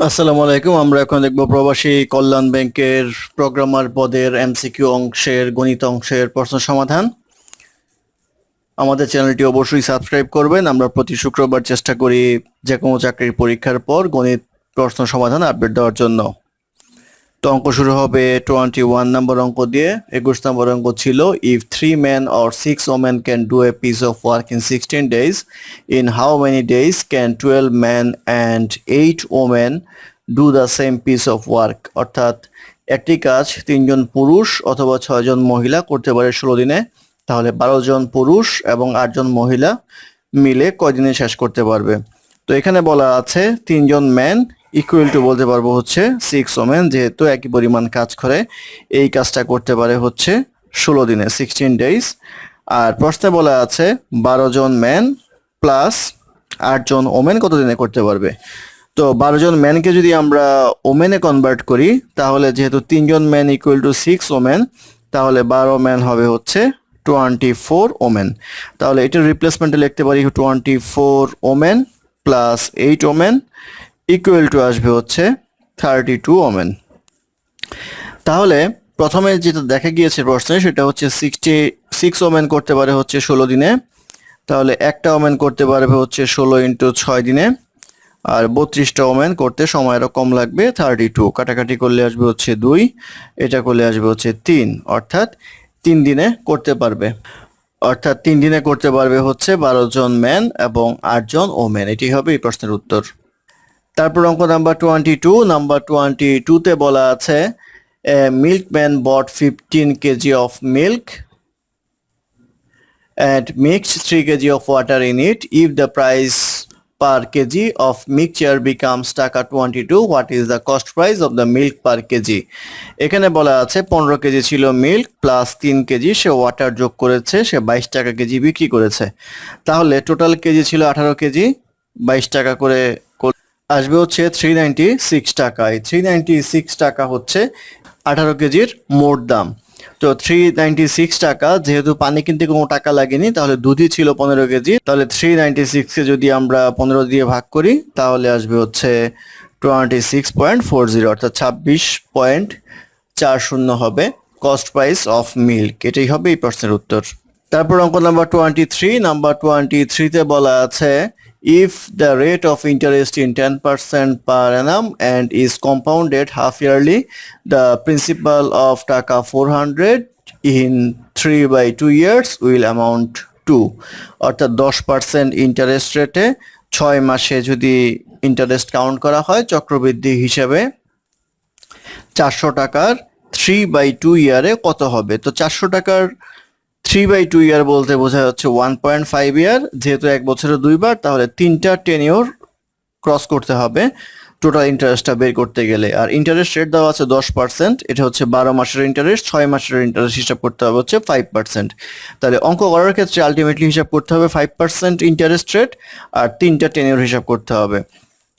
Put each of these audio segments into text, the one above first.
আসসালামু আলাইকুম। আমরা এখন দেখব প্রবাসী কল্যাণ ব্যাংকের প্রোগ্রামার পদের এমসিকিউ অংশের গণিত অংশের প্রশ্ন সমাধান। আমাদের চ্যানেলটি অবশ্যই সাবস্ক্রাইব করবেন। আমরা প্রতি শুক্রবার চেষ্টা করি যে কোনো চাকরির পরীক্ষার পর গণিত প্রশ্ন সমাধান আপডেট দেওয়ার জন্য। তো অঙ্ক শুরু হবে 21 নম্বর অঙ্ক দিয়ে। 21 নম্বর অঙ্ক ছিল if 3 men or 6 women can do a piece of work in 16 days, in how many days can 12 men and 8 women do the same piece of work? অর্থাৎ একটি কাজ 3জন পুরুষ অথবা 6জন মহিলা করতে পারে 16 দিনে, তাহলে 12 জন পুরুষ এবং 8 জন মহিলা মিলে কয়দিনে শেষ করতে পারবে। তো এখানে বলা আছে 3জন ম্যান ইকুয়াল টু বলতে পারবো হচ্ছে 6 ওমেন, যেহেতু একই পরিমাণ কাজ করে এই কাজটা করতে পারে হচ্ছে 16 দিনে 16 ডেজ। আর প্রশ্নে বলা আছে 12 জন ম্যান প্লাস 8 জন ওমেন কত দিনে করতে পারবে। তো 12 জন ম্যানকে যদি আমরা ওমেনে কনভার্ট করি, তাহলে যেহেতু 3জন ম্যান ইকুয়াল টু 6 ওমেন, তাহলে 12 ম্যান হবে হচ্ছে 24 ওমেন। তাহলে এটার রিপ্লেসমেন্টে লিখতে পারি 24 women plus 8 women equal to আসবে হচ্ছে 32 ওমেন। তাহলে প্রথমে যেটা দেখা গিয়েছে প্রশ্নে সেটা হচ্ছে 66 ওমেন করতে পারে হচ্ছে 16 দিনে, তাহলে একটা ওমেন করতে পারবে হচ্ছে 16 ইন্টু 6 দিনে, আর 32টা ওমেন করতে সময় আরো কম লাগবে 32। কাটাকাটি করলে আসবে হচ্ছে 2, এটা করলে আসবে হচ্ছে 3, অর্থাৎ 3 দিনে করতে পারবে। অর্থাৎ 3 দিনে করতে পারবে হচ্ছে 12 জন ম্যান এবং 8 জন ওমেন। এটি হবে এই প্রশ্নের উত্তর। তারপর অঙ্ক নাম্বার 22। নাম্বার 22 তে বলা আছে milkman bought 15 KG of milk and mixed 3 kg of water in it. If the price per kg of mixture becomes টাকা 22, what is the cost price of the milk per kg? এখানে বলা আছে 15 KG ছিল milk plus 3 KG সে water যোগ করেছে, সে 22 টাকা KG বিক্রি করেছে। তাহলে টোটাল কেজি ছিল 18 কেজি, 22 টাকা করে আসবে হচ্ছে 396 টাকায়। 396 টাকা হচ্ছে 18 কেজির মোট দাম। তো 396 টাকা, যেহেতু পানি কিনতে কোনো টাকা লাগেনি, তাহলে দুধই ছিল 15 কেজি, তাহলে 396 কে যদি আমরা 15 দিয়ে ভাগ করি তাহলে আসবে হচ্ছে 26.40, অর্থাৎ 26.40 হবে কস্ট প্রাইস অফ মিল্ক। এটাই হবে এই প্রশ্নের উত্তর। তারপর অঙ্ক নাম্বার 23। নাম্বার 23 তে বলা আছে if the rate of interest in 10% per annum and is compounded half yearly, the principal of টাকা 400 in 3/2 years will amount to, অর্থাৎ 10% ইন্টারেস্ট রেটে 6 মাসে যদি ইন্টারেস্ট কাউন্ট করা হয় চক্রবৃদ্ধি হিসেবে 400 টাকার 3/2 ইয়ারে কত হবে। তো 400 টাকার 3/2 ইয়ার বলতে বোঝা যাচ্ছে 1.5 ইয়ার, যেহেতু এক বছরে দুইবার, তাহলে 3টা টেনিওর ক্রস করতে হবে টোটাল ইন্টারেস্টটা বের করতে গেলে। আর ইন্টারেস্ট রেট দেওয়া আছে 10%, এটা হচ্ছে 12 মাসের ইন্টারেস্ট, 6 মাসের ইন্টারেস্ট হিসাব করতে হবে হচ্ছে 5%। তাহলে অঙ্ক করার ক্ষেত্রে আলটিমেটলি হিসাব করতে হবে 5% ইন্টারেস্ট রেট আর 3টা টেনিওর হিসাব করতে হবে।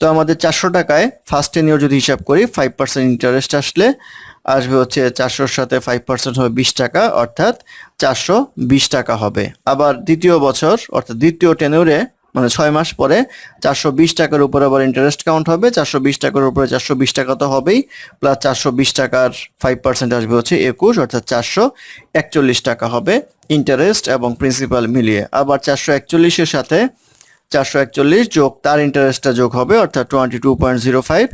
তো আমাদের 400 টাকায় ফার্স্ট টেনিওর যদি হিসাব করি 5% ইন্টারেস্ট আসলে আসবে হচ্ছে 400-র সাথে 5% হবে 20 টাকা, অর্থাৎ 420 টাকা হবে। আবার দ্বিতীয় বছর অর্থাৎ দ্বিতীয় টেনিওরে মানে 6 মাস পরে 420 টাকার উপর আবার ইন্টারেস্ট কাউন্ট হবে। 420 টাকার উপরে 420 টাকা তো হবেই, প্লাস 420 টাকার 5% আসবে হচ্ছে 21, অর্থাৎ 441 টাকা হবে ইন্টারেস্ট এবং প্রিন্সিপাল মিলিয়ে। আবার 441-এর সাথে 441 যোগ তার ইন্টারেস্টটা যোগ হবে, অর্থাৎ 22.05।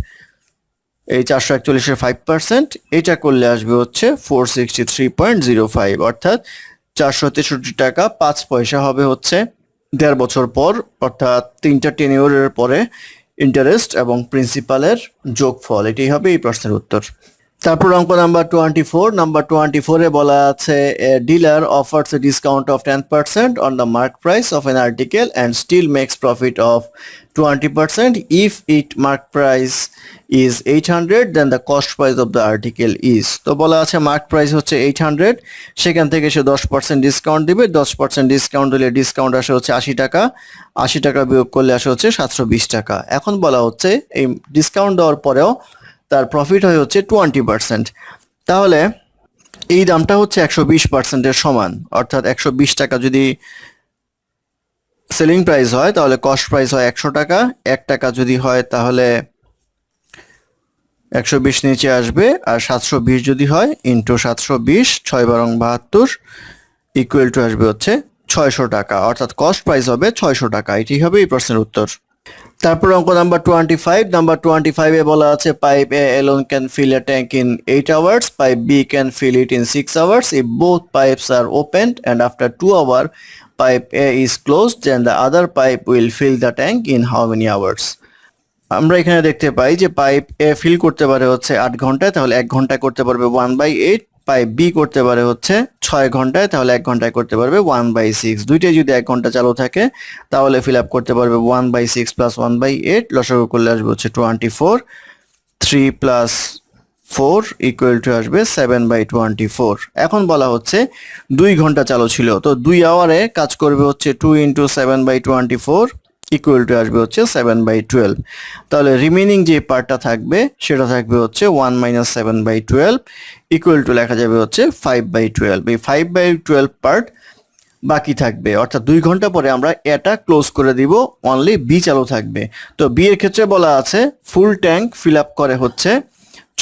এই 441-এর 5% এটা করলে আসবে হচ্ছে 463.05, অর্থাৎ 463 টাকা 5 পয়সা হবে হচ্ছে 1.5 বছর পর, অর্থাৎ 3টা টেনিওরের পরে ইন্টারেস্ট এবং প্রিন্সিপালের যোগফল। এটাই হবে এই প্রশ্নের উত্তর। তারপর অঙ্ক নাম্বার 24। নাম্বার 24 এ বলা আছে dealer offers a discount of 10% on the mark price of an article and still makes profit of 20% if it mark price is 800 then the cost price of the article is. তো বলা আছে mark price হচ্ছে 800, সেখান থেকে সে 10% discount দিবে। 10% discount দিলে discount আসে হচ্ছে 80 টাকা, 80 টাকা বিয়োগ করলে আসে হচ্ছে 720 টাকা। এখন বলা হচ্ছে এই ডিসকাউন্ট দেওয়ার পরেও তার প্রফিট হয় হচ্ছে 20%, তাহলে এই দামটা হচ্ছে 120%-এর সমান। অর্থাৎ 120 টাকা যদি সেলিং প্রাইস হয় তাহলে কস্ট প্রাইস হয় 100 টাকা, 1 টাকা যদি হয় তাহলে 120 নিচে আসবে, আর 720 যদি হয় ইন্টু 720, 6 বারং 72, ইকুয়াল টু আসবে হচ্ছে 600 টাকা, অর্থাৎ কস্ট প্রাইস হবে 600 টাকা। এটি হবে এই প্রশ্নের উত্তর। তারপর অঙ্ক নাম্বার 25, নাম্বার 25 এ বলা আছে pipe A alone can fill a tank in 8 hours, pipe B can fill it in 6 hours if both pipes are opened and after 2 hours pipe A is closed, then the other pipe will fill the tank in how many hours? আমরা এখানে দেখতে পাই যে pipe এ feel করতে পারে হচ্ছে 8 ঘন্টায়, তাহলে 1 ঘন্টায় করতে পারবে 1/8। পাইপ বি করতে পারে হচ্ছে 6 ঘন্টায়, তাহলে 1 ঘন্টায় করতে পারবে 1/6। দুইটাই যদি 1 ঘন্টা চালু থাকে তাহলে ফিল আপ করতে পারবে 1/6 প্লাস 1/8, লসাগু করলে আসবে হচ্ছে 24। 3 প্লাস 4 ইকুয়াল টু আসবে 7/24। এখন বলা হচ্ছে 2 ঘন্টা চালু ছিল, তো 2 আওয়ারে কাজ করবে হচ্ছে 2 ইন্টু 7/24 ইকুয়াল টু আসবে হচ্ছে 7/12। তাহলে রিমেনিং যে পার্টটা থাকবে সেটা থাকবে হচ্ছে 1 মাইনাস 7/12 ইকুয়াল টু লেখা যাবে হচ্ছে 5/12। এই 5/12 পার্ট বাকি থাকবে, অর্থাৎ 2 ঘন্টা পরে আমরা এটা ক্লোজ করে দিব, অনলি বি চালু থাকবে। তো বি এর ক্ষেত্রে বলা আছে ফুল ট্যাঙ্ক ফিল আপ করে হচ্ছে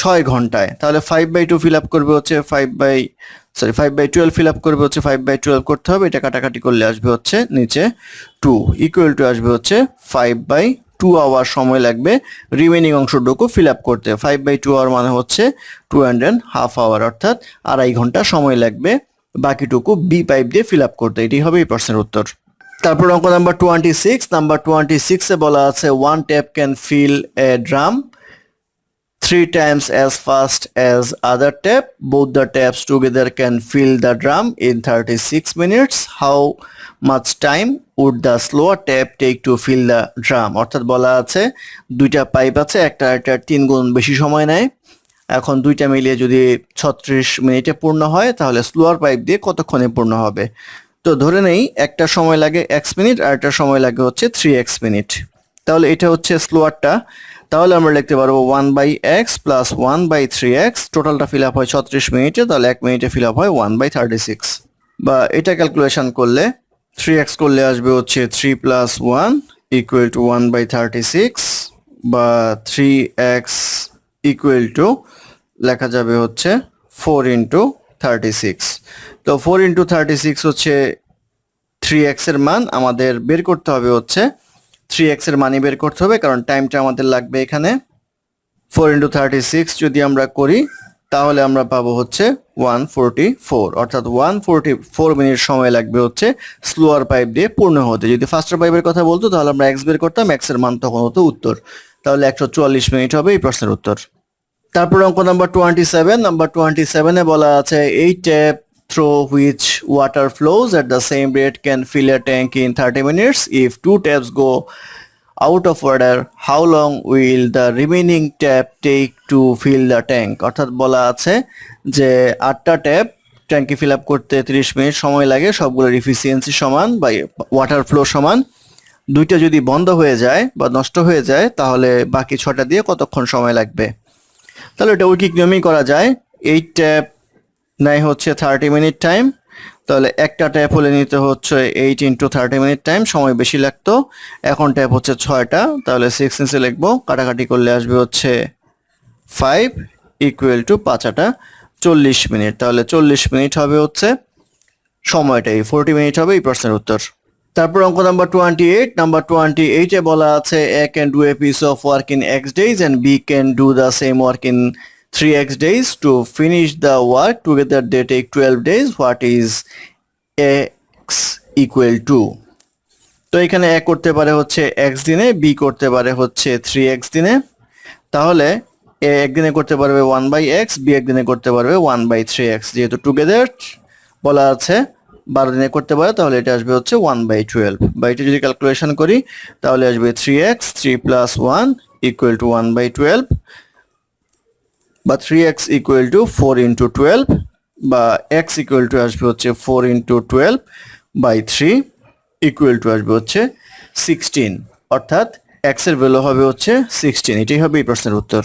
6 ঘন্টায়, তাহলে 5/2 ফিল আপ করবে হচ্ছে 5/12 ফিল আপ করবে হচ্ছে 5/12 করতে হবে, এটা কাটাকাটি করলে আসবে হচ্ছে নিচে 2 ইকুয়াল টু আসবে হচ্ছে 5/2 আওয়ার সময় লাগবে রিমেনিং অংশটুকু ফিল আপ করতে। 5/2 আওয়ার মানে হচ্ছে 2.5 আওয়ার, অর্থাৎ 2.5 ঘন্টা সময় লাগবে বাকিটুকু বি পাইপ দিয়ে ফিল আপ করতে। এটি হবে এই প্রশ্নের উত্তর। তারপর অঙ্ক নাম্বার 26, নাম্বার 26 এ বলা আছে one tap can fill a drum 3 times as fast as other tap. Both the taps together can fill the drum in 36 minutes. How much time would the slower tap take to fill the drum? অর্থাৎ বলা আছে দুইটা pipe আছে, একটা 3 গুণ বেশি সময় নেয়। এখন দুইটা মিলিয়ে যদি 36 মিনিটে পূর্ণ হয় তাহলে স্লোয়ার পাইপ দিয়ে কতক্ষণে পূর্ণ হবে? তো ধরে নেই একটা সময় লাগে x মিনিট আর একটা সময় লাগে হচ্ছে 3x মিনিট। তাহলে এটা হচ্ছে স্লোয়ারটা, তাহলে আমরা লিখতে পারবো 1/x প্লাস 1/3x, টোটালটা ফিল আপ হয় 36 মিনিটে, তাহলে 1 মিনিটে ফিল আপ হয় 1/36। বা এটা ক্যালকুলেশন করলে 3x করলে আসবে হচ্ছে 3 প্লাস 1 ইকুয়াল টু 1/36, বা 3x ইকুয়াল টু লেখা যাবে হচ্ছে 4 ইন্টু 36। তো 4 ইন্টু 36 হচ্ছে 3x এর মান, আমাদের বের করতে হবে হচ্ছে 3x এর মানই বের করতে হবে, কারণ টাইমটা আমাদের লাগবে এখানে। 4 ইন্টু 36 যদি আমরা করি তাহলে আমরা পাবো হচ্ছে 144, অর্থাৎ 144 মিনিট সময় লাগবে হচ্ছে স্লোয়ার পাইপ দিয়ে পূর্ণ হতে। যদি ফাস্টার পাইপের কথা বলতো তাহলে আমরা x বের করতাম, x এর মান তখন হতো উত্তর, তাহলে 144 মিনিট হবে এই প্রশ্নের উত্তর। তারপর অঙ্ক নাম্বার 27, নাম্বার 27 এ বলা আছে এই tap through which water flows at the same rate can fill a tank in 30 minutes. If 2 taps go out of order, how long will the remaining tap take to fill the tank? অর্থাৎ বলা আছে যে 8টা tap ট্যাঙ্কি fill up করতে 30 minute সময় লাগে, সবগুলোর efficiency সমান বা ওয়াটার ফ্লো সমান। দুইটা যদি বন্ধ হয়ে যায় বা নষ্ট হয়ে যায় তাহলে বাকি 6টা দিয়ে কতক্ষণ সময় লাগবে? তাহলে এটা ঐকিক নিয়মেই করা যায়। এই ট্যাপ নেয় হচ্ছে 30 মিনিট টাইম, তাহলে একটা ট্যাপ হলে নিতে হচ্ছে 8 ইন্টু 30 মিনিট টাইম, সময় বেশি লাগতো। এখন ট্যাপ হচ্ছে 6টা, তাহলে 6 নিচে লিখবো, কাটাকাটি করলে আসবে হচ্ছে 5 ইকুয়াল টু 5 40 মিনিট, তাহলে 40 মিনিট হবে হচ্ছে সময়টাই, 40 মিনিট হবে এই প্রশ্নের উত্তর। তারপর অঙ্ক নাম্বার 28, নাম্বার 28 এ বলা আছে A can do a piece of work in x days and B can do the same work in 3x days. To finish the work together they take 12 days. What is x equal to? তো এখানে A করতে পারে হচ্ছে x দিনে, B করতে পারে হচ্ছে 3x দিনে, তাহলে A একদিনে করতে পারবে 1/x, B একদিনে করতে পারবে 1/3x। যেহেতু টুগেদার বলা আছে 12 দিনে করতে পারে তাহলে এটা আসবে হচ্ছে 1/12, বা এটা যদি ক্যালকুলেশন করি তাহলে আসবে 3x, 3 প্লাস 1 ইকুয়াল টু 1/12, বা 3x ইকুয়াল টু 4 ইন্টু 12, বা x ইকুয়াল টু আসবে হচ্ছে 4 ইন্টু 12 বাই 3 ইকুয়াল টু আসবে হচ্ছে 16, অর্থাৎ x এর ভ্যালু হবে হচ্ছে 16। এটাই হবে এই প্রশ্নের উত্তর।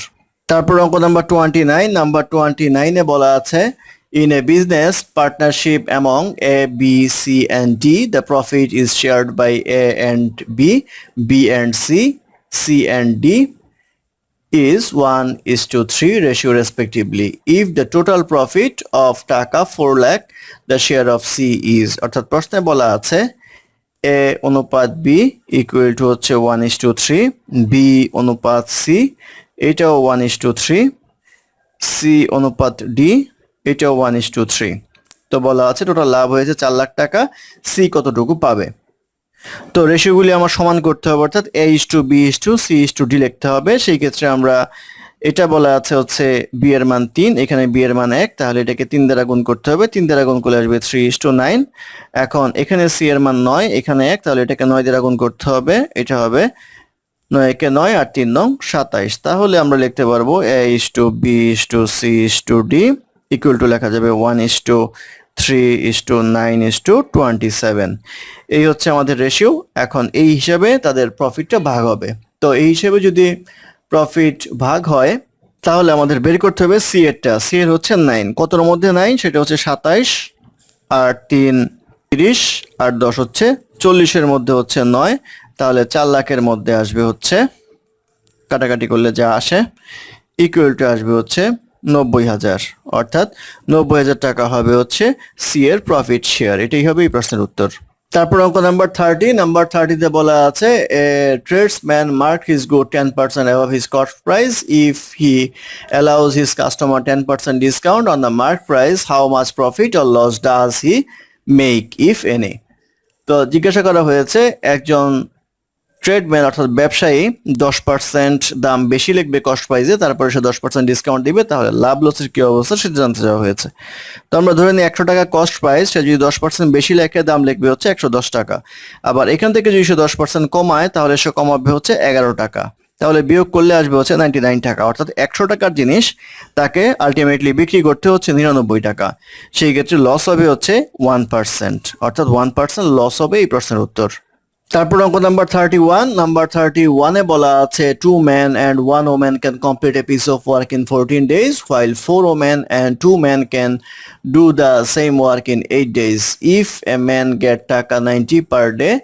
তারপর অঙ্ক নাম্বার 29, নাম্বার 29 এ বলা আছে in a business partnership among A, B, C and D, the profit is shared by A and B, B and C, C and D. is 1:3 ratio respectively. If the total profit of টাকা 4 lakh, the share of C is, অর্থাৎ প্রশ্নে বলা আছে A অনুপাত B equal to হচ্ছে 1:3, B অনুপাত C এটাও 1:3, C অনুপাত D এটাও 1:3। তো বলা আছে টোটাল লাভ হয়েছে 4 লাখ টাকা, C কতটুকু পাবে। তো রেশিওগুলি আমার সমান করতে হবে, অর্থাৎ A:B:C:D লিখতে হবে। সেই ক্ষেত্রে আমরা এটা বলা আছে হচ্ছে B এর মান 3, এখানে B এর মান 1, তাহলে এটাকে 3 দ্বারা গুণ করতে হবে, 3 দ্বারা গুণ করলে আসবে 3:9। এখন এখানে C এর মান 9, এখানে 1, তাহলে এটাকে 9 দ্বারা গুণ করতে হবে, এটা হবে 9 কে 9 আর 3 নং 27। তাহলে আমরা লিখতে পারবো A:B:C:D ইকুয়াল টু লেখা যাবে 1:3:9:27। এই হচ্ছে আমাদের রেশিও। এখন এই হিসাবে তাদের প্রফিটটা ভাগ হবে। তো এই হিসাবে যদি প্রফিট ভাগ হয় তাহলে আমাদের বের করতে হবে সি এরটা। সি এর হচ্ছে 9, কতর মধ্যে 9, সেটা হচ্ছে 27, আর 3 30, আর 10 হচ্ছে 40, এর মধ্যে হচ্ছে 9, তাহলে 4 লাখের মধ্যে আসবে হচ্ছে, কাটাকাটি করলে যা আসে, ইকুয়াল টু আসবে হচ্ছে 90,000, অর্থাৎ 90,000 টাকা হবে হচ্ছে সি এর প্রফিট শেয়ার। এটাই হবে এই প্রশ্নের উত্তর। তারপর অঙ্ক নাম্বার 30, নাম্বার 30 তে বলা আছে a tradesman mark his good 10% above his cost price. If he allows his customer 10% discount on the mark price, how much profit or loss does he make, if any? তো জিজ্ঞাসা করা হয়েছে একজন tradesman অর্থাৎ ব্যবসায়ী 10% দাম বেশি লিখবে কস্ট প্রাইসে, তারপরে সে 10% ডিসকাউন্ট দিবে, তাহলে লাভ লসের কি অবস্থা সেটা জানতে চাওয়া হয়েছে। তো আমরা ধরে নিই 100 টাকা কস্ট প্রাইস, সে যদি 10% বেশি লেখে দাম লিখবে হচ্ছে 110 টাকা। আবার এখান থেকে যদি সে 10% কমায় তাহলে সে কমাবে হচ্ছে 11 টাকা, তাহলে বিয়োগ করলে আসবে হচ্ছে 99 টাকা, অর্থাৎ 100 টাকার জিনিস তাকে আলটিমেটলি বিক্রি করতে হচ্ছে 99 টাকা। সেই ক্ষেত্রে লস হবে হচ্ছে 1%, অর্থাৎ 1% লস হবে এই প্রশ্নের উত্তর। তারপর অঙ্ক নাম্বার 31, নাম্বার 31 এ বলা আছে 2 men and 1 woman can complete a piece of work in 14 days while 4 women and 2 men can do the same work in 8 days. If a man get টাকা 90 per day,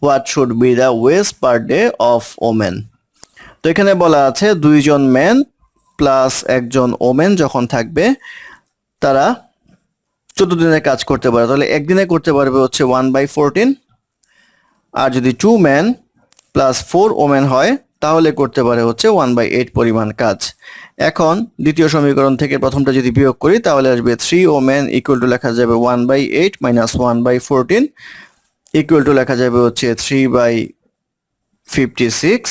what should be the wage per day of women? তো এখানে বলা আছে দুইজন man plus একজন women যখন থাকবে তারা 14 দিনের কাজ করতে পারে, তাহলে একদিনে করতে পারবে হচ্ছে 1/14, আর যদি 2 ম্যান প্লাস 4 ওমেন হয় তাহলে করতে পারে হচ্ছে 1/8 পরিমাণ কাজ। এখন দ্বিতীয় সমীকরণ থেকে প্রথমটা যদি বিয়োগ করি তাহলে আসবে 3 ওমেন ইকুয়াল টু লেখা যাবে 1/8 মাইনাস 1/14 ইকুয়াল টু লেখা যাবে হচ্ছে 3/56,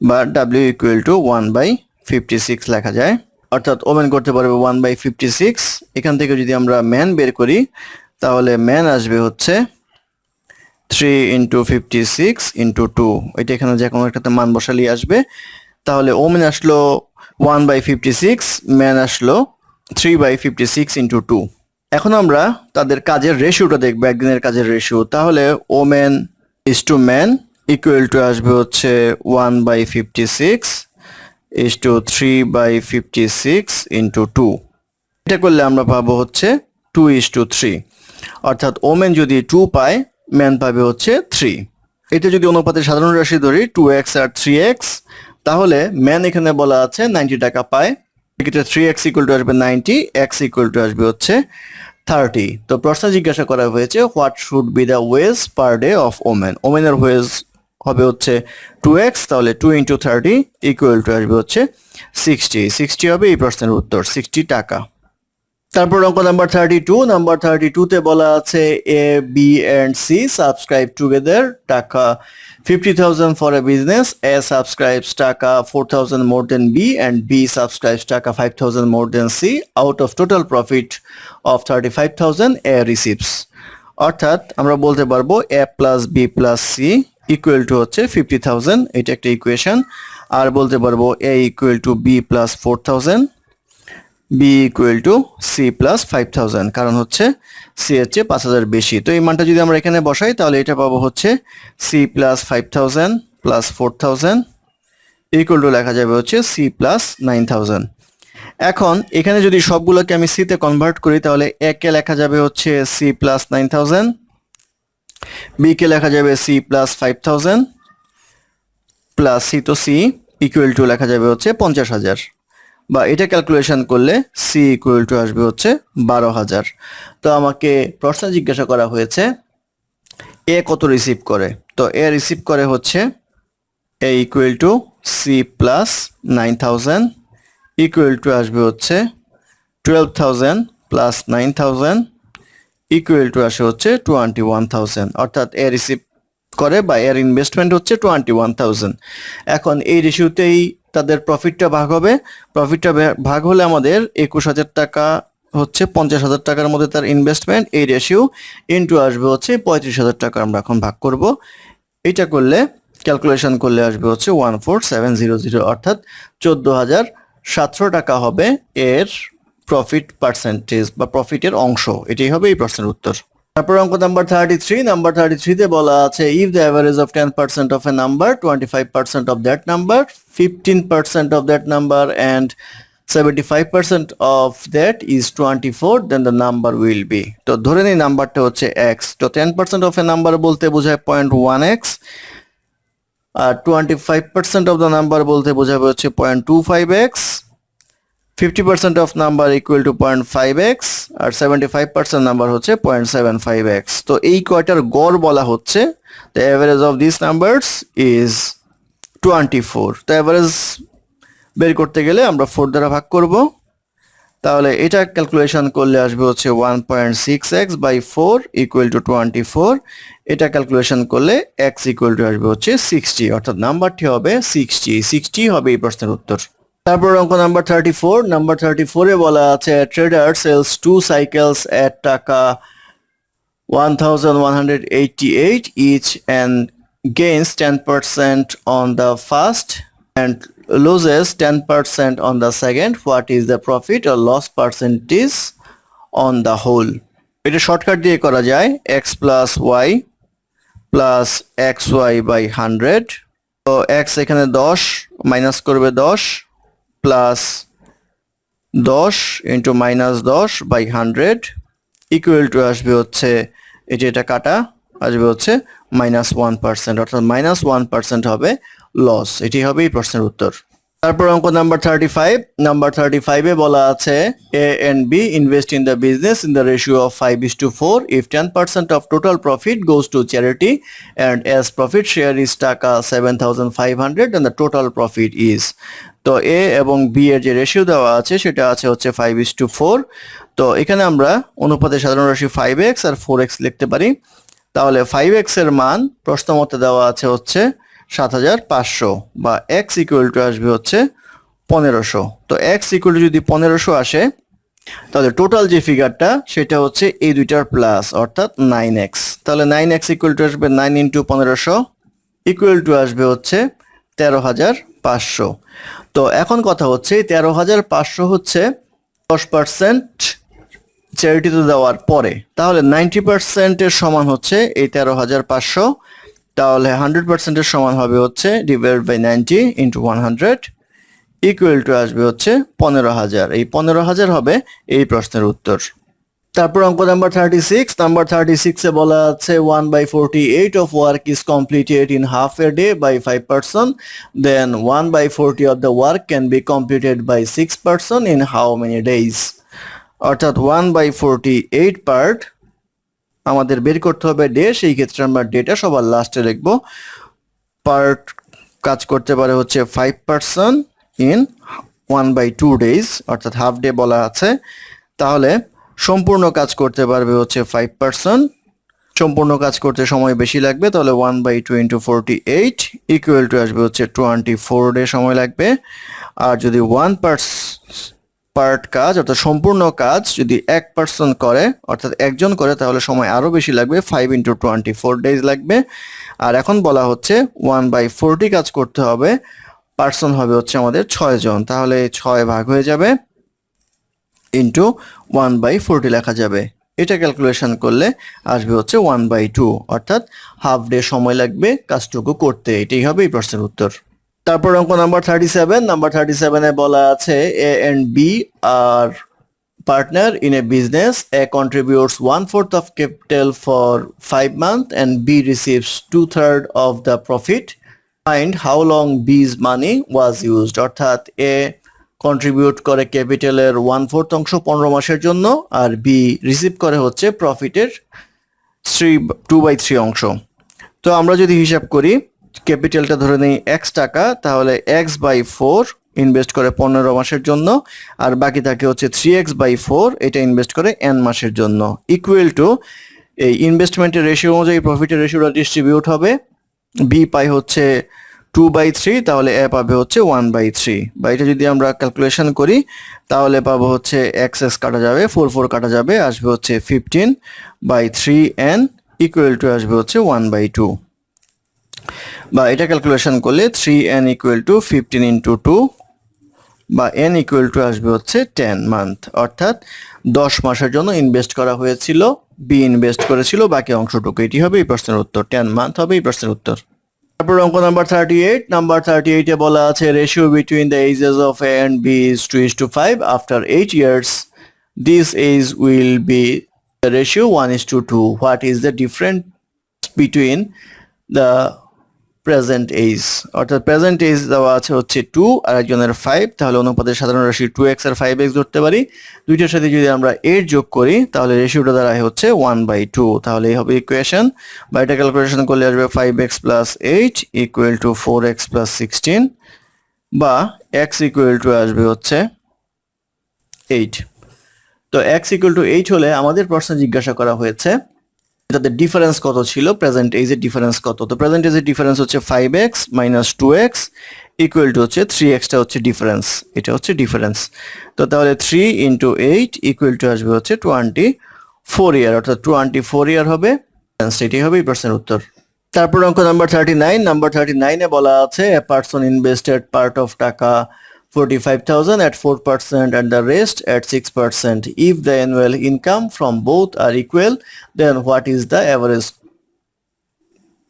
বা W ইকুয়াল টু 1/56 লেখা যায়, অর্থাৎ ওমেন করতে পারবে 1/56। এখান থেকে যদি আমরা ম্যান বের করি তাহলে ম্যান আসবে হচ্ছে 3 × 56 × 2, এটা এখানে যে কোনো একটাতে মান বসালেই আসবে। তাহলে ওমেন আসলো 1/56, ম্যান আসলো 3/56 × 2। এখন আমরা তাদের কাজের রেশিওটা দেখবো, একদিনের কাজের রেশিও। তাহলে women is to man equal to আসবে হচ্ছে 1/56 ইজ টু 3/56 × 2। এটা করলে আমরা পাবো হচ্ছে 2:3, অর্থাৎ ওমেন যদি 2 পায় ম্যান পাবে হচ্ছে 3। এটা যদি অনুপাতের সাধারণ রাশি ধরি 2x আর 3x, তাহলে ম্যান এখানে বলা আছে 90 টাকা পায়, এক্ষেত্রে 3x ইকুয়াল টু আসবে 90, x ইকুয়াল টু আসবে হচ্ছে 30। তো প্রশ্ন জিজ্ঞাসা করা হয়েছে what should be the wage per day of women. ওমেনের ওয়েজ হবে হচ্ছে 2x, তাহলে 2 × 30 ইকুয়াল টু আসবে হচ্ছে 60 হবে এই প্রশ্নের উত্তর, 60 টাকা। তারপর অঙ্ক নাম্বার 32, নাম্বার 32 তে বলা আছে A, B and C subscribe together টাকা 50,000 for a business. A subscribes টাকা 4,000 more than B and B subscribes টাকা 5,000 more than C. Out of total profit of 35,000 A receives. অর্থাৎ আমরা বলতে পারবো A plus B plus C equal to হচ্ছে 50,000, এটা একটা ইকুয়েশন। আর বলতে পারবো A equal to B plus 4,000, B equal to C plus 5,000, কারণ হচ্ছে C এর চেয়ে 5,000 বেশি। তো এই মানটা যদি আমরা এখানে বসাই তাহলে এটা পাবো হচ্ছে C plus 5,000 plus 4,000 equal to লেখা যাবে হচ্ছে C প্লাস 9,000। এখন এখানে যদি সবগুলোকে আমি C তে কনভার্ট করি তাহলে A কে লেখা যাবে হচ্ছে C প্লাস 9,000, B কে লেখা যাবে C প্লাস 5,000 প্লাস C তো C ইকুয়াল টু লেখা যাবে হচ্ছে 50,000, বা এটা ক্যালকুলেশন করলে সি ইকুয়াল টু আসবে হচ্ছে 12,000। তো আমাকে প্রশ্ন জিজ্ঞাসা করা হয়েছে এ কত রিসিভ করে। তো এ রিসিভ করে হচ্ছে A equal to C plus 9,000 equal to আসবে হচ্ছে 12,000 প্লাস 9,000 ইকুয়াল টু আসে হচ্ছে 21,000, অর্থাৎ এ রিসিভ করে বা এর ইনভেস্টমেন্ট হচ্ছে 21,000। এখন এই রেশিওতেই তাদের প্রফিটটা ভাগ হবে। প্রফিটটা ভাগ হলে আমাদের 21,000 টাকা হচ্ছে 50,000 টাকার মধ্যে তার ইনভেস্টমেন্ট, এই রেশিও ইনটু আসবে হচ্ছে 35,000 টাকা। আমরা এখন ভাগ করব, এটা করলে ক্যালকুলেশন করলে আসবে হচ্ছে 14700, অর্থাৎ 14,700 টাকা হবে এর প্রফিট পার্সেন্টেজ বা প্রফিটের অংশ। এটাই হবে এই প্রশ্নের উত্তর। তারপর অঙ্ক নাম্বার 33। নাম্বার 33 তে বলা আছে if the average of 10% of A number, 25% of that number, 15% of that number and 75% of that is 24, then the number will be। তো ধরে নিই নাম্বারটা হচ্ছে x। তো 10% অফ এ নাম্বার বলতে বোঝায় 0.1x, R 25% of the number বলতে বোঝাবে হচ্ছে 0.25x, 50% of number equal to 0.5x, আর 75% নাম্বার হচ্ছে 0.75x। তো এই কয়টার গড় বলা হচ্ছে, the average of this numbers is 24। তো অ্যাভারেজ বের করতে গেলে আমরা 4 দ্বারা ভাগ করব, তাহলে এটা ক্যালকুলেশন করলে আসবে হচ্ছে 1.6x বাই 4 ইকুয়াল টু 24। এটা ক্যালকুলেশন করলে x ইকুয়াল টু আসবে হচ্ছে 60, অর্থাৎ নাম্বারটি হবে 60 হবে এই প্রশ্নের উত্তর। তারপর অঙ্ক নাম্বার 34। নাম্বার 34 এ বলা আছে ট্রেডার সেলস 2 সাইকেলস এট টাকা 1,188 each and gains 10% on the first and loses 10% on the second. What is the profit or loss percentage on the whole? এটা শর্টকাট দিয়ে করা যায়, x plus y plus xy by 100। তো x এখানে 10 minus করবে 10 plus 10 into minus 10 by 100 equal to আসবে হচ্ছে এটা কাটা আসবে হচ্ছে -1%, অর্থাৎ -1% হবে লস। এটি হবে এই প্রশ্নের উত্তর। তারপর অঙ্ক নাম্বার 35। নাম্বার 35 এ বলা আছে A and B invest in the business in the ratio of 5:4 if 10% of total profit goes to charity and as profit share is টাকা 7,500 and the total profit is। তো A এবং B এর যে ratio দেওয়া আছে সেটা আছে হচ্ছে 5:4। তো এখানে আমরা অনুপাতে সাধারণ রাশি 5x আর 4x লিখতে পারি। তাহলে 5x এর মান প্রশ্ন মতে দেওয়া আছে হচ্ছে 7,500, বা x ইকুয়াল টু আসবে হচ্ছে 1,500। তো x ইকুয়াল টু যদি 1,500 আসে, তাহলে টোটাল যে ফিগারটা সেটা হচ্ছে এই দুইটার প্লাস, অর্থাৎ 9x। তাহলে 9x ইকুয়াল টু আসবে 9 ইন্টু 1,500 ইকুয়াল টু আসবে হচ্ছে 13,500। তো এখন কথা হচ্ছে 13,500 হচ্ছে 10% চ্যারিটিতে দেওয়ার পরে, তাহলে 90% এর সমান হচ্ছে এই 13,500। তাহলে 100% এর সমান হবে হচ্ছে divide by 90 into 100 equal to আসবে হচ্ছে 15,000। এই 15,000 হবে এই প্রশ্নের উত্তর। তারপর অঙ্ক নাম্বার 36। নাম্বার 36 এ বলা আছে 1/48 of work is completed in half a day by 5 person, then 1/40 of the work can be completed by 6 person in how many days? অর্থাৎ 1/48 পার্ট আমাদের বের করতে হবে ডে, সেই ক্ষেত্রে আমরা ডেটা সবার লাস্টে লিখবো। পার্ট কাজ করতে পারে হচ্ছে 5 পার্সন ইন 1/2 ডেজ, অর্থাৎ হাফ ডে বলা আছে। তাহলে সম্পূর্ণ কাজ করতে পারবে হচ্ছে 5 পার্সন, সম্পূর্ণ কাজ করতে সময় বেশি লাগবে, তাহলে 1/2 ইন্টু 48 ইকুয়াল টু আসবে হচ্ছে 24 ডে সময় লাগবে। আর যদি 1 পার্ট কাজ অর্থাৎ সম্পূর্ণ কাজ যদি 1 পার্সন করে অর্থাৎ একজন করে, তাহলে সময় আরো বেশি লাগবে, 5 ইন্টু 24 ডেজ লাগবে। আর এখন বলা হচ্ছে 1/40 কাজ করতে হবে, পার্সন হবে হচ্ছে আমাদের 6 জন, তাহলে 6 ভাগ হয়ে যাবে ইন্টু 1/40 লেখা যাবে। এটা ক্যালকুলেশন করলে আসবে হচ্ছে 1/2, অর্থাৎ হাফ ডে সময় লাগবে কাজটুকু করতে। এটাই হবে এই প্রশ্নের উত্তর। তারপর অঙ্ক নাম্বার 37। নাম্বার 37 এ বলা আছে A and B আর partner in a business. A contributes 1/4 of capital for 5 months and B receives 2/3 of the profit. Find how long বিজ মানি ওয়াজ ইউজড, অর্থাৎ এ কন্ট্রিবিউট করে ক্যাপিটালের 1/4 অংশ 15 মাসের জন্য, আর বি রিসিভ করে হচ্ছে প্রফিটের 2/3 অংশ। তো আমরা যদি হিসাব করি, ক্যাপিটালটা ধরে নেই x টাকা, তাহলে x/4 ইনভেস্ট করে 15 মাসের জন্য, আর বাকি থাকে হচ্ছে 3x/4, এটা ইনভেস্ট করে n মাসের জন্য, ইকুয়াল টু এই ইনভেস্টমেন্টের রেশিও অনুযায়ী প্রফিটের রেশিওটা ডিস্ট্রিবিউট হবে। বি পাই হচ্ছে 2/3, তাহলে এ পাবে হচ্ছে 1/3, বা এটা যদি আমরা ক্যালকুলেশন করি তাহলে পাবো হচ্ছে এক্স কাটা যাবে, 4 কাটা যাবে, আসবে হচ্ছে 15/3n ইকুয়াল টু আসবে হচ্ছে 1/2, বা এটা ক্যালকুলেশন করলে 3n ইকুয়াল টু 15 ইন্টু 2, বা n ইকুয়াল টু আসবে হচ্ছে 10 মান্থ, অর্থাৎ 10 মাসের জন্য ইনভেস্ট করা হয়েছিল, বি ইনভেস্ট করেছিল বাকি অংশটুকু। এটি হবে এই প্রশ্নের উত্তর, 10 মান্থ হবে এই প্রশ্নের উত্তর। তারপর অঙ্ক নাম্বার 38, নাম্বার 38 এ বলা আছে ratio between the ages of A and B is 2:5 after 8 years, this age will be the ratio 1:2, what is the difference between the present age, অর্থাৎ প্রেজেন্ট এজ দেওয়া আছে হচ্ছে 2 আর একজনের 5, তাহলে অনুপাতের সাধারণ রাশি 2x আর 5x ধরতে পারি। দুইটার সাথে যদি আমরা 8 যোগ করি তাহলে রেশিওটা দাঁড়ায় হচ্ছে 1/2, তাহলে এই হবে ইকুয়েশন, বা এটা ক্যালকুলেশন করলে আসবে 5x + 8 ইকুয়াল টু 4x + 16, বা x ইকুয়াল টু আসবে হচ্ছে 8। তো x ইকুয়াল টু 8 হলে আমাদের প্রশ্ন জিজ্ঞাসা করা হয়েছে তাদের ডিফারেন্স কত ছিল, প্রেজেন্ট এজের ডিফারেন্স কত। তো প্রেজেন্ট এজের ডিফারেন্স হচ্ছে 5x - 2x ইকুয়াল টু হচ্ছে 3x, টা হচ্ছে ডিফারেন্স, এটা হচ্ছে ডিফারেন্স। তো তাহলে 3 × 8 ইকুয়াল টু আসবে হচ্ছে 24 ইয়ার, অর্থাৎ 24 ইয়ার হবে, এটাই হবে এই প্রশ্নের উত্তর। তারপর অঙ্ক নাম্বার 39, নাম্বার 39 এ বলা আছে a person invested part of টাকা 45,000 at 4% and the rest at 6%. If the annual income from both are equal, then what is the average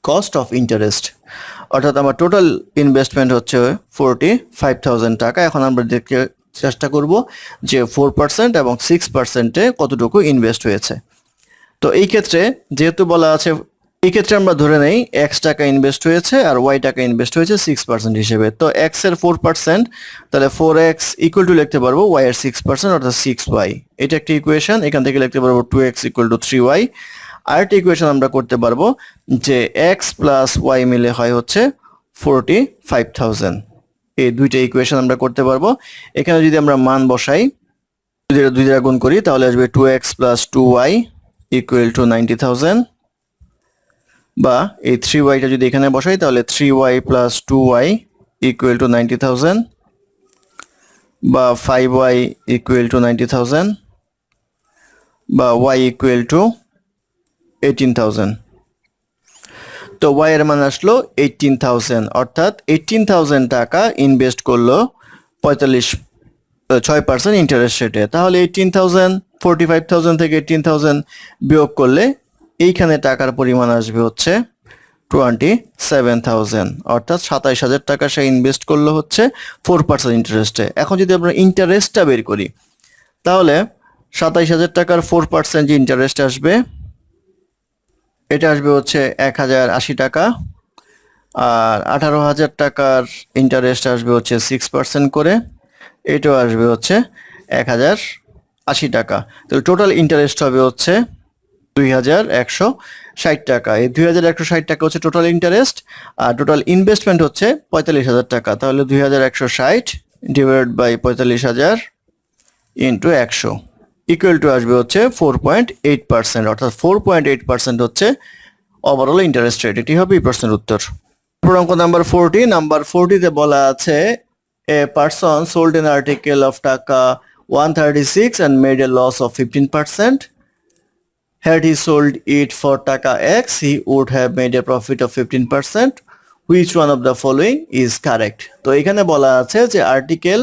cost of interest? অর্থাৎ আমার টোটাল ইনভেস্টমেন্ট হচ্ছে 45,000 টাকা। এখন আমরা দেখতে চেষ্টা করব যে 4% এবং 6%-এ কতটুকু ইনভেস্ট হয়েছে। তো এই ক্ষেত্রে যেহেতু বলা আছে, এই ক্ষেত্রে আমরা ধরে নেই x টাকা ইনভেস্ট হয়েছে আর y টাকা ইনভেস্ট হয়েছে 6% হিসেবে। তো x এর 4%, তাহলে 4x ইকুয়াল টু লিখতে পারবো y এর 6%, অর্থাৎ 6y, এটা একটা ইকুয়েশন। এখান থেকে লিখতে পারবো 2x ইকুয়াল টু 3y। আরেকটা ইকুয়েশন আমরা করতে পারবো যে x + y মিলে হয় হচ্ছে 45,000, এই দুইটা ইকুয়েশন আমরা করতে পারবো। এখানে যদি আমরা মান বসাই, দুই দ্বারা গুণ করি, তাহলে আসবে 2x + 2y ইকুয়াল টু 90,000, বা এই 3y-টা যদি এখানে বসাই তাহলে 3y + 2y ইকুয়াল টু 90,000, বা 5y ইকুয়াল টু 90,000, বা y ইকুয়াল টু 18,000। তো y এর মান আসলো 18,000, অর্থাৎ 18,000 টাকা ইনভেস্ট করলো 6% ইন্টারেস্ট রেটে। তাহলে 18,000 45,000 থেকে 18,000 বিয়োগ করলে এইখানে টাকার পরিমাণ আসবে হচ্ছে 27,000, অর্থাৎ 27,000 টাকা সে ইনভেস্ট করলো হচ্ছে 4% ইন্টারেস্টে। এখন যদি আমরা ইন্টারেস্টটা বের করি তাহলে 27,000 টাকার 4% যে ইন্টারেস্ট আসবে এটা আসবে হচ্ছে 1,080 টাকা, আর 18,000 টাকার ইন্টারেস্ট আসবে হচ্ছে 6% করে, এটাও আসবে হচ্ছে 1,080 টাকা। তাহলে টোটাল ইন্টারেস্ট হবে হচ্ছে 2,160 টাকা। এই 2,160 টাকা হচ্ছে টোটাল ইন্টারেস্ট, আর টোটাল ইনভেস্টমেন্ট হচ্ছে 45,000 টাকা। তাহলে 2,160 divide by 45,000 into 100 equal to আসবে হচ্ছে 4.8%, অর্থাৎ 4.8% হচ্ছে ওভারঅল ইন্টারেস্ট রেট। এটি হবে এই প্রশ্নের উত্তর। অঙ্ক নাম্বার 40, নাম্বার 40-তে বলা আছে a person sold N article of টাকা 136 and made a loss of 15%. Had he sold it for taka X, he would have made a profit of 15%. Which one of the following is correct? তো এখানে বলা আছে যে article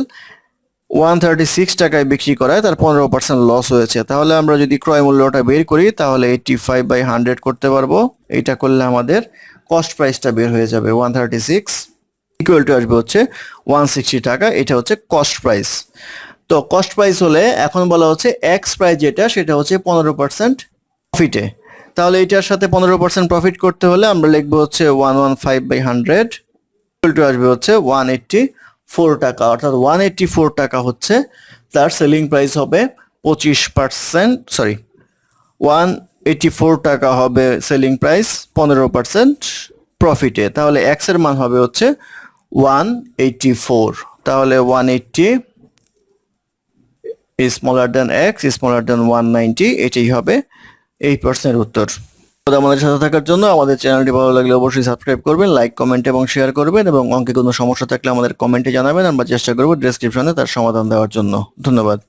136 টাকায় বিক্রি করায় তার 15% লস হয়েছে। তাহলে আমরা যদি ক্রয় মূল্যটা বের করি তাহলে 85/100 করতে পারবো। এটা করলে আমাদের কস্ট প্রাইসটা বের হয়ে যাবে 136 ইকুয়াল টু আসবে হচ্ছে 160 টাকা। এটা হচ্ছে কস্ট প্রাইস। তো কস্ট প্রাইস হলে এখন বলা হচ্ছে এক্স প্রাইস যেটা সেটা হচ্ছে 15% প্রফিটে। তাহলে এটার সাথে 15% প্রফিট করতে হলে আমরা লিখবো হচ্ছে 115/100 টু আসবে হচ্ছে 184 টাকা, অর্থাৎ 184 টাকা হচ্ছে তার সেলিং প্রাইস হবে 25%, সরি 184 টাকা হবে সেলিং প্রাইস 15% প্রফিটে। তাহলে এক্স এর মান হবে হচ্ছে 184, তাহলে 180 স্মলার দেন এক্স স্মলার দেন 190, এটাই হবে এই প্রশ্নের উত্তর। আমাদের সাথে থাকার জন্য, আমাদের চ্যানেলটি ভালো লাগলে অবশ্যই সাবস্ক্রাইব করবেন, লাইক কমেন্ট এবং শেয়ার করবেন, এবং অঙ্কে কোনো সমস্যা থাকলে আমাদের কমেন্টে জানাবেন, আমরা চেষ্টা করব ডেসক্রিপশনে তার সমাধান দেওয়ার জন্য। ধন্যবাদ।